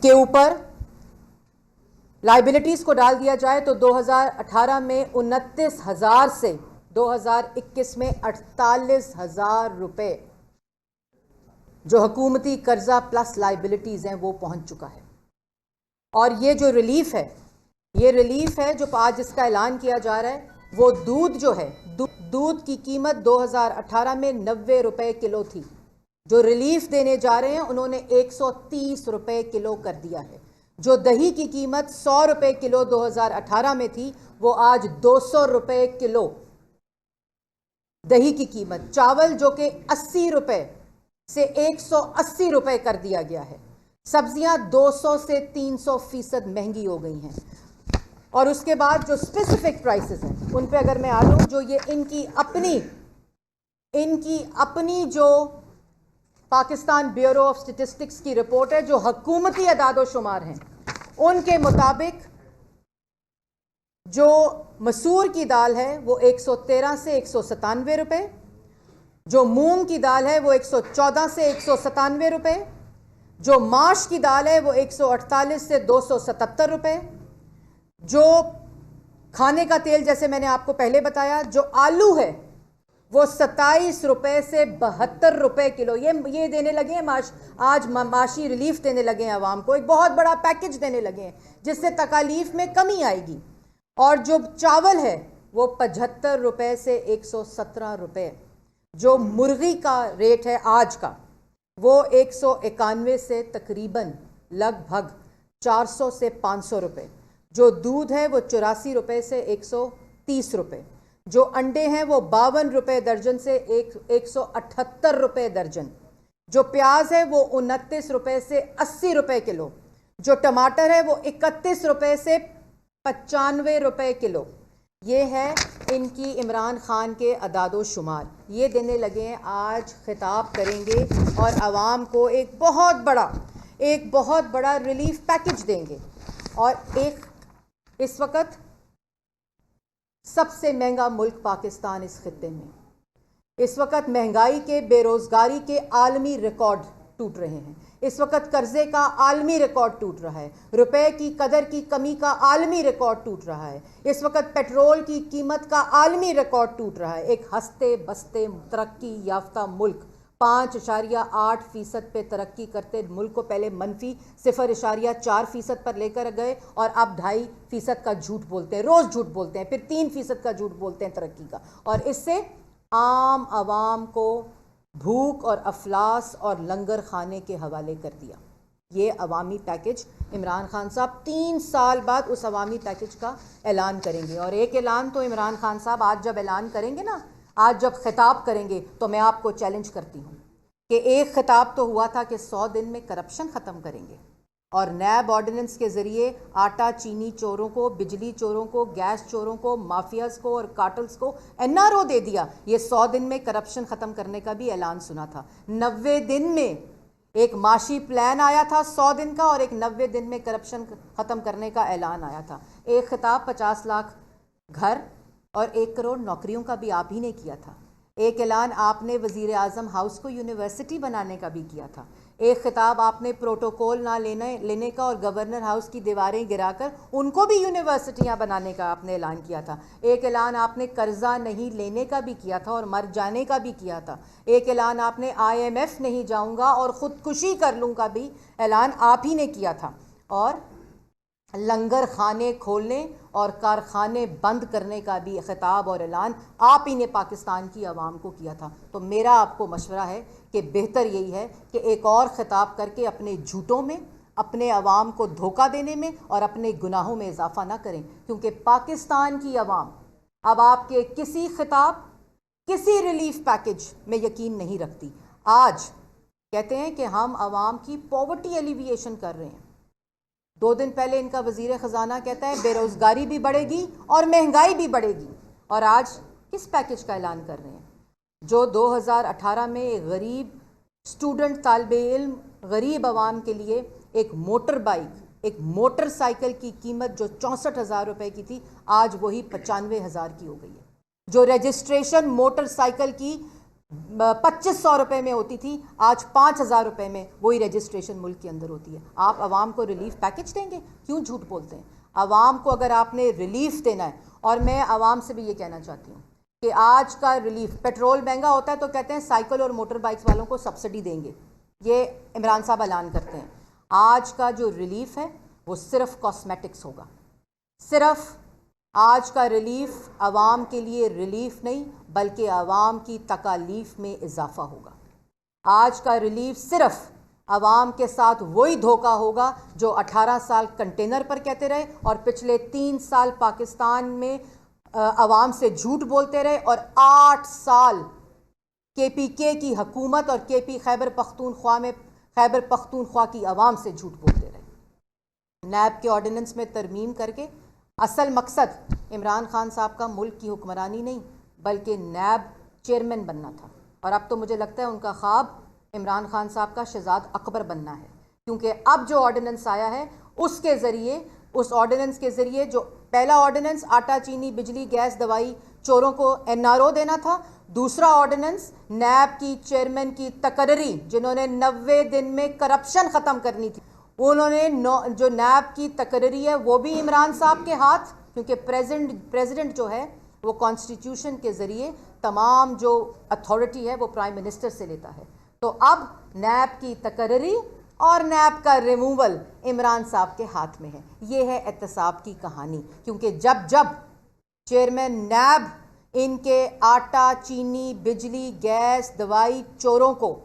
के ऊपर लाइबिलिटीज को डाल दिया जाए तो 2018 में 29,000 से 2021 में 48,000 रुपए जो हुकूमती कर्जा प्लस लाइबिलिटीज हैं वो पहुंच चुका है। और ये जो रिलीफ है, ये रिलीफ है जो आज इसका ऐलान किया जा रहा है, वो दूध जो है, दूध की कीमत 2018 में 90 रुपए किलो थी। जो रिलीफ देने जा रहे हैं उन्होंने 130 रुपए किलो कर दिया है। जो दही की कीमत 100 रुपए किलो 2018 में थी, वो आज 200 रुपए किलो दही की कीमत। चावल जो कि 80 रुपए से 180 रुपए कर दिया गया है। सब्जियां 200 से 300% महंगी हो गई हैं। और उसके बाद जो स्पेसिफिक प्राइसेस हैं उन पे अगर मैं आ लूँ, जो ये इनकी अपनी जो पाकिस्तान ब्यूरो ऑफ स्टैटिस्टिक्स की रिपोर्ट है, जो हुकूमती अदाद-ओ-शुमार हैं, उनके मुताबिक जो मसूर की दाल है वो 113 से 197 रुपए, जो मूंग की दाल है वो 114 से 197 रुपए, जो माश की दाल है वो 148 से 277 रुपए, जो खाने का तेल जैसे मैंने आपको पहले बताया, जो आलू है वो 27 रुपए से 72 रुपए किलो। ये देने लगे हैं आज माशी रिलीफ देने लगे हैं आवाम को, एक बहुत बड़ा पैकेज देने लगे हैं जिससे तकालीफ में कमी आएगी। और जो चावल है वो 75 रुपए से 117 रुपए। जो मुर्गी का रेट है आज का वो 191 से तकरीबन लगभग 400 से 500 रुपए। जो दूध है वो 84 रुपए से 130 रुपए। जो अंडे हैं वो 52 रुपए दर्जन से 178 रुपए दर्जन। जो प्याज है वो 29 रुपए से 80 रुपए किलो। जो टमाटर है वो 31 रुपए से 95 रुपए किलो। ये है इनकी इमरान खान के अदाद-ओ-शुमार। ये देने लगे हैं, आज खिताब करेंगे और आवाम को एक बहुत बड़ा रिलीफ पैकेज देंगे। और एक इस वक्त सबसे महंगा मुल्क पाकिस्तान इस खित्ते में, इस वक्त महंगाई के, बेरोजगारी के आलमी रिकॉर्ड टूट रहे हैं। इस वक्त कर्जे का आलमी रिकॉर्ड टूट रहा है। रुपए की कदर की कमी का आलमी रिकॉर्ड टूट रहा है। इस वक्त पेट्रोल की कीमत का आलमी रिकॉर्ड टूट रहा है। एक हंसते बसते तरक्की याफ्ता मुल्क 5.8% पे तरक्की करते मुल्क को पहले मनफी 0.4% पर लेकर गए और अब 2.5% का झूठ बोलते हैं, रोज़ झूठ बोलते हैं, फिर 3% का झूठ बोलते हैं तरक्की का। और इससे आम आवाम को भूख और अफलास और लंगर खाने के हवाले कर दिया। ये अवामी पैकेज इमरान खान साहब 3 साल बाद उस अवामी पैकेज का ऐलान करेंगे। और एक ऐलान तो इमरान खान साहब आज जब ऐलान करेंगे ना, आज जब खिताब करेंगे, तो मैं आपको चैलेंज करती हूँ कि एक खिताब तो हुआ था कि 100 दिन में करप्शन ख़त्म करेंगे और नैब ऑर्डिनेंस के ज़रिए आटा चीनी चोरों को, बिजली चोरों को, गैस चोरों को, माफियाज़ को और कार्टल्स को एनआरओ दे दिया। ये 100 दिन में करप्शन ख़त्म करने का भी ऐलान सुना था। 90 दिन में एक माशी प्लान आया था 100 दिन का, और एक 90 दिन में करप्शन ख़त्म करने का ऐलान आया था। एक खिताब 50 लाख घर और 1 करोड़ नौकरियों का भी आप ही ने किया था। एक ऐलान आपने वज़ीर आज़म हाउस को यूनिवर्सिटी बनाने का भी किया था। एक खिताब आपने प्रोटोकॉल ना लेने का और गवर्नर हाउस की दीवारें गिराकर उनको भी यूनिवर्सिटियां बनाने का आपने ऐलान किया था। एक ऐलान आपने कर्जा नहीं लेने का भी किया था और मर जाने का भी किया था। एक ऐलान आपने IMF नहीं जाऊंगा और ख़ुदकुशी कर लूँ का भी ऐलान आप ही ने किया था। और लंगर खाने खोलने और कारखाने बंद करने का भी खिताब और ऐलान आप ही ने पाकिस्तान की आवाम को किया था। तो मेरा आपको मशवरा है कि बेहतर यही है कि एक और खिताब करके अपने झूठों में, अपने आवाम को धोखा देने में और अपने गुनाहों में इजाफा ना करें, क्योंकि पाकिस्तान की आवाम अब आपके किसी खिताब, किसी रिलीफ पैकेज में यकीन नहीं रखती। आज कहते हैं कि हम आवाम की पॉवर्टी एलिविएशन कर रहे हैं। 2 दिन पहले इनका वज़ीर ख़जाना कहता है बेरोज़गारी भी बढ़ेगी और महंगाई भी बढ़ेगी। और आज किस पैकेज का ऐलान कर रहे हैं? जो 2018 में एक गरीब स्टूडेंट, तालिब इल्म, गरीब आवाम के लिए एक मोटर बाइक, एक मोटरसाइकिल की कीमत जो 64,000 रुपये की थी, आज वही 95,000 की हो गई है। जो रजिस्ट्रेशन मोटरसाइकिल की 2500 रुपये में होती थी, आज 5000 रुपये में वही रजिस्ट्रेशन मुल्क के अंदर होती है। आप आवाम को रिलीफ पैकेज देंगे? क्यों झूठ बोलते हैं? आवाम को अगर आपने रिलीफ देना है, और मैं आवाम से भी ये कहना चाहती हूँ कि आज का रिलीफ, पेट्रोल महंगा होता है तो कहते हैं साइकिल और मोटर बाइक्स वालों को सब्सिडी देंगे, ये इमरान साहब ऐलान करते हैं। आज का जो रिलीफ है वो सिर्फ कॉस्मेटिक्स होगा। सिर्फ आज का रिलीफ आवाम के लिए रिलीफ नहीं, बल्कि आवाम की तकालीफ में इजाफा होगा। आज का रिलीफ सिर्फ आवाम के साथ वही धोखा होगा जो 18 साल कंटेनर पर कहते रहे और पिछले 3 साल पाकिस्तान में आवाम से झूठ बोलते रहे, और 8 साल KPK की हुकूमत और खैबर पख्तूनख्वा की आवाम से झूठ बोलते रहे। नैब के ऑर्डिनेंस में तरमीम करके असल मकसद इमरान खान साहब का मुल्क की हुक्मरानी नहीं, बल्कि नैब चेयरमैन बनना था। और अब तो मुझे लगता है उनका ख्वाब इमरान खान साहब का शहजाद अकबर बनना है, क्योंकि अब जो ऑर्डिनेंस आया है उसके ज़रिए, उस ऑर्डिनेंस के ज़रिए, जो पहला ऑर्डिनेंस आटा चीनी बिजली गैस दवाई चोरों को NRO देना था, दूसरा ऑर्डिनेंस नैब की चेयरमैन की तकर्री, जिन्होंने 90 दिन में करप्शन ख़त्म करनी थी, उन्होंने जो नैब की तकर्री है वो भी इमरान साहब के हाथ, क्योंकि प्रेसिडेंट जो है वो कॉन्स्टिट्यूशन के ज़रिए तमाम जो अथॉरिटी है वो प्राइम मिनिस्टर से लेता है। तो अब नैब की तकर्री और नैब का रिमूवल इमरान साहब के हाथ में है। ये है एहतसाब की कहानी, क्योंकि जब जब चेयरमैन नैब इनके आटा चीनी बिजली गैस दवाई चोरों को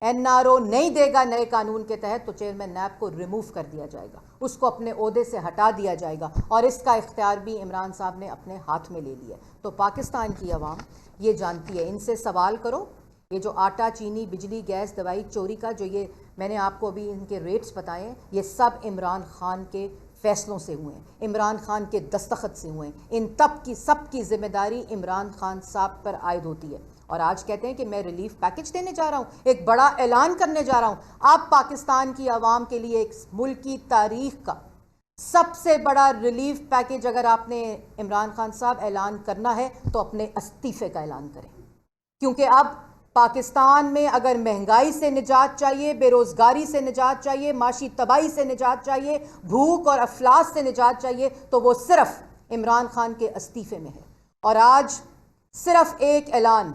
NRO नहीं देगा नए कानून के तहत, तो चेयरमैन नैब को रिमूव कर दिया जाएगा, उसको अपने ओहदे से हटा दिया जाएगा, और इसका इख्तियार भी इमरान साहब ने अपने हाथ में ले लिया। तो पाकिस्तान की आवाम ये जानती है, इनसे सवाल करो, ये जो आटा चीनी बिजली गैस दवाई चोरी का जो ये मैंने आपको अभी इनके रेट्स बताए हैं, ये सब इमरान खान के फैसलों से हुए हैं, इमरान खान के दस्तखत से हुए हैं। इन तब की सब की जिम्मेदारी इमरान खान साहब पर आयद होती है। और आज कहते हैं कि मैं रिलीफ पैकेज देने जा रहा हूँ, एक बड़ा ऐलान करने जा रहा हूँ। अब पाकिस्तान की आवाम के लिए एक मुल्क की तारीख का सबसे बड़ा रिलीफ पैकेज अगर आपने इमरान खान साहब ऐलान करना है तो अपने इस्तीफे का ऐलान करें, क्योंकि अब पाकिस्तान में अगर महंगाई से निजात चाहिए, बेरोज़गारी से निजात चाहिए, माशी तबाही से निजात चाहिए, भूख और अफलास से निजात चाहिए, तो वो सिर्फ इमरान खान के इस्तीफे में है। और आज सिर्फ एक ऐलान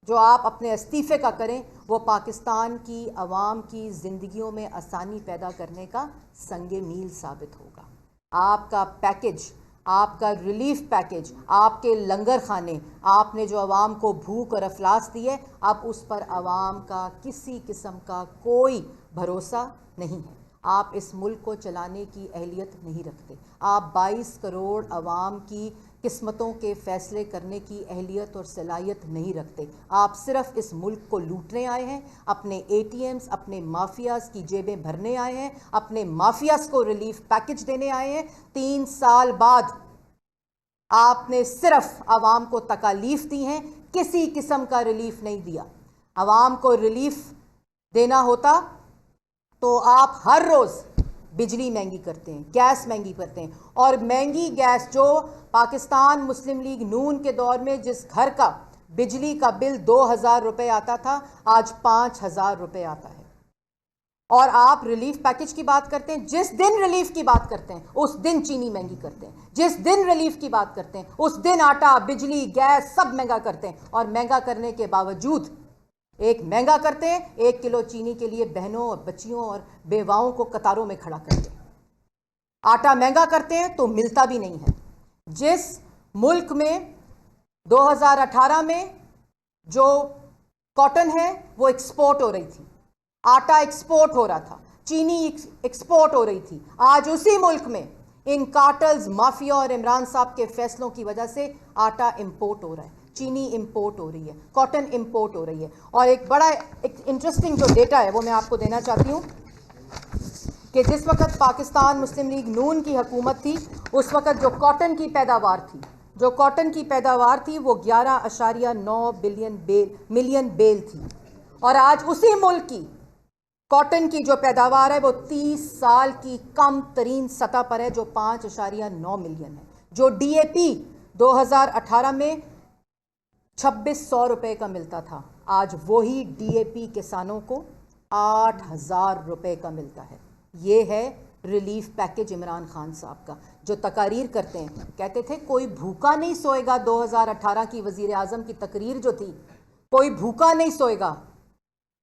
जो आप अपने इस्तीफे का करें, वो पाकिस्तान की आवाम की ज़िंदगियों में आसानी पैदा करने का संगे मील साबित होगा। आपका पैकेज, आपका रिलीफ पैकेज, आपके लंगर खाने, आपने जो आवाम को भूख और अफलास दी है, अब उस पर आवाम का किसी किस्म का कोई भरोसा नहीं है। आप इस मुल्क को चलाने की अहलियत नहीं रखते। आप 22 करोड़ आवाम की किस्मतों के फ़ैसले करने की अहलियत और सलाहियत नहीं रखते। आप सिर्फ इस मुल्क को लूटने आए हैं, अपने ATMs, अपने माफियाज़ की जेबें भरने आए हैं, अपने माफियाज़ को रिलीफ पैकेज देने आए हैं। 3 साल बाद आपने सिर्फ आवाम को तकालीफ दी हैं, किसी किस्म का रिलीफ नहीं दिया। आवाम को रिलीफ देना होता तो आप हर रोज़ बिजली महंगी करते हैं, गैस महंगी करते हैं, और महंगी गैस जो पाकिस्तान मुस्लिम लीग नून के दौर में जिस घर का बिजली का बिल 2000 रुपये आता था, आज 5000 रुपये आता है। और आप रिलीफ पैकेज की बात करते हैं, जिस दिन रिलीफ की बात करते हैं उस दिन चीनी महंगी करते हैं, जिस दिन रिलीफ की बात करते हैं उस दिन आटा बिजली गैस सब महंगा करते हैं। और महंगा करने के बावजूद एक महंगा करते हैं, 1 किलो चीनी के लिए बहनों और बच्चियों और बेवाओं को कतारों में खड़ा करते हैं। आटा महंगा करते हैं तो मिलता भी नहीं है। जिस मुल्क में 2018 में जो कॉटन है वो एक्सपोर्ट हो रही थी, आटा एक्सपोर्ट हो रहा था, चीनी एक्सपोर्ट हो रही थी, आज उसी मुल्क में इन कार्टल्स, माफिया और इमरान साहब के फैसलों की वजह से आटा इंपोर्ट हो रहा है, चीनी इंपोर्ट हो रही है, कॉटन इंपोर्ट हो रही है। और एक बड़ा इंटरेस्टिंग जो डेटा है वो मैं आपको देना चाहती हूँ कि जिस वक्त पाकिस्तान मुस्लिम लीग नून की हुकूमत थी, उस वक्त जो कॉटन की पैदावार थी वो 11.9 मिलियन बेल थी। और आज उसी मुल्क की कॉटन की जो पैदावार है वो 30 साल की कम तरीन सतह पर है, जो 5.9 मिलियन है। जो DAP 2018 में 2600 रुपये का मिलता था, आज वही डीएपी किसानों को 8,000 रुपये का मिलता है। ये है रिलीफ पैकेज इमरान खान साहब का, जो तकारीर करते हैं। कहते थे कोई भूखा नहीं सोएगा, 2018 की वजीर आजम की तकरीर जो थी, कोई भूखा नहीं सोएगा।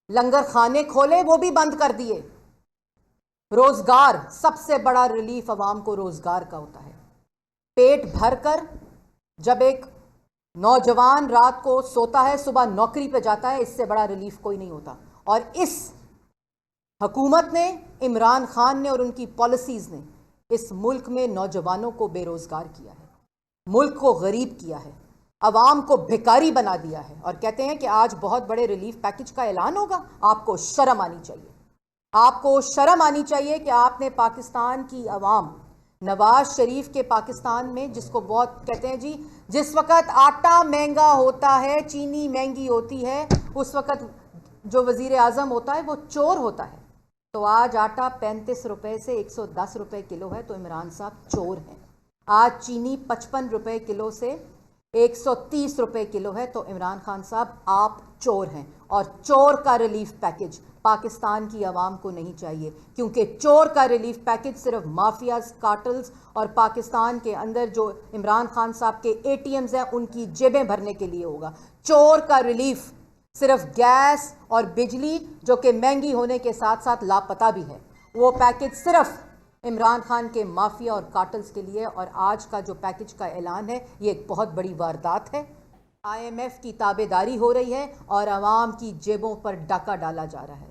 लंगर खाने खोले, वो भी बंद कर दिए। रोजगार, सबसे बड़ा रिलीफ अवाम को रोजगार का होता है। पेट भरकर जब एक नौजवान रात को सोता है, सुबह नौकरी पे जाता है, इससे बड़ा रिलीफ कोई नहीं होता। और इस हुकूमत ने, इमरान खान ने और उनकी पॉलिसीज़ ने इस मुल्क में नौजवानों को बेरोज़गार किया है, मुल्क को गरीब किया है, अवाम को भिखारी बना दिया है। और कहते हैं कि आज बहुत बड़े रिलीफ पैकेज का ऐलान होगा। आपको शर्म आनी चाहिए, आपको शर्म आनी चाहिए कि आपने पाकिस्तान की अवाम, नवाज शरीफ के पाकिस्तान में, जिसको बहुत कहते हैं जी, जिस वक़्त आटा महंगा होता है, चीनी महंगी होती है, उस वक़्त जो वज़ीर आज़म होता है वो चोर होता है। तो आज आटा 35 रुपये से 110 रुपये किलो है, तो इमरान साहब चोर हैं। आज चीनी 55 रुपये किलो से 130 रुपये किलो है, तो इमरान खान साहब आप चोर हैं। और चोर का रिलीफ पैकेज पाकिस्तान की आवाम को नहीं चाहिए, क्योंकि चोर का रिलीफ पैकेज सिर्फ माफियाज, कार्टल्स और पाकिस्तान के अंदर जो इमरान खान साहब के एटीएम्स हैं उनकी जेबें भरने के लिए होगा। चोर का रिलीफ सिर्फ गैस और बिजली, जो कि महंगी होने के साथ साथ लापता भी है, वो पैकेज सिर्फ इमरान खान के माफिया और कार्टल्स के लिए। और आज का जो पैकेज का ऐलान है, ये एक बहुत बड़ी वारदात है। IMF की ताबेदारी हो रही है और आवाम की जेबों पर डाका डाला जा रहा है।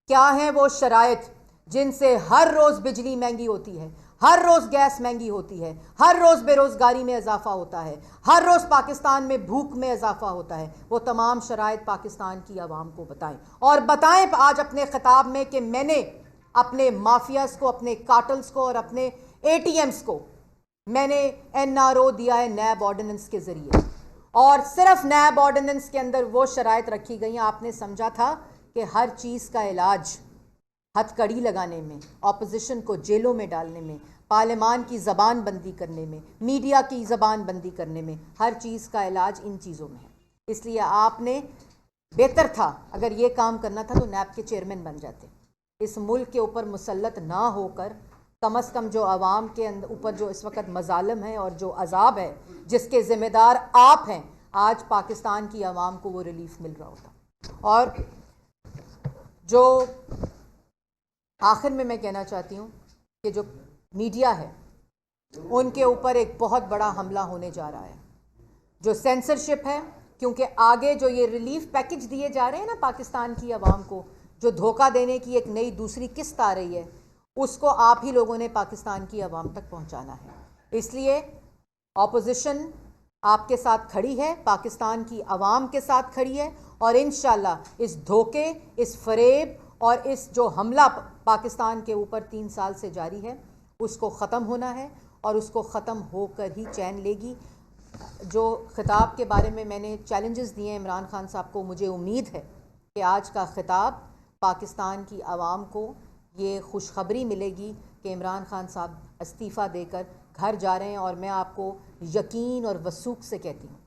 क्या है वो शराइत जिनसे हर रोज़ बिजली महंगी होती है, हर रोज़ गैस महंगी होती है, हर रोज़ बेरोज़गारी में इजाफा होता है, हर रोज़ पाकिस्तान में भूख में इजाफा होता है। वो तमाम शराइत पाकिस्तान की आवाम को बताएं, और बताएं आज अपने खिताब में कि मैंने अपने माफियाज को, अपने कार्टल्स को और अपने ATMs को मैंने NRO दिया है नैब ऑर्डिनेंस के ज़रिए। और सिर्फ नैब ऑर्डिनेंस के अंदर वो शराइत रखी गई हैं। आपने समझा था कि हर चीज़ का इलाज हथकड़ी लगाने में, ऑपोजिशन को जेलों में डालने में, पार्लियामान की ज़बान बंदी करने में, मीडिया की ज़बान बंदी करने में, हर चीज़ का इलाज इन चीज़ों में है। इसलिए आपने, बेहतर था अगर ये काम करना था तो नैब के चेयरमैन बन जाते। इस मुल्क के ऊपर मुसल्लत ना होकर कम से कम जो आवाम के ऊपर जो इस वक्त मजालम है और जो अजाब है, जिसके ज़िम्मेदार आप हैं, आज पाकिस्तान की आवाम को वो रिलीफ मिल रहा होता। और जो आखिर में मैं कहना चाहती हूँ कि जो मीडिया है उनके ऊपर एक बहुत बड़ा हमला होने जा रहा है, जो सेंसरशिप है। क्योंकि आगे जो ये रिलीफ पैकेज दिए जा रहे हैं ना पाकिस्तान की आवाम को, जो धोखा देने की एक नई दूसरी किस्त आ रही है, उसको आप ही लोगों ने पाकिस्तान की आवाम तक पहुंचाना है। इसलिए ऑपोजिशन आपके साथ खड़ी है, पाकिस्तान की आवाम के साथ खड़ी है, और इंशाल्लाह इस धोखे, इस फरेब और इस जो हमला पाकिस्तान के ऊपर 3 साल से जारी है, उसको ख़त्म होना है और उसको ख़त्म होकर ही चैन लेगी। जो खिताब के बारे में मैंने चैलेंजेस दिए हैं इमरान खान साहब को, मुझे उम्मीद है कि आज का खिताब पाकिस्तान की आवाम को ये खुशखबरी मिलेगी कि इमरान खान साहब इस्तीफ़ा देकर घर जा रहे हैं। और मैं आपको यकीन और वसूख से कहती हूँ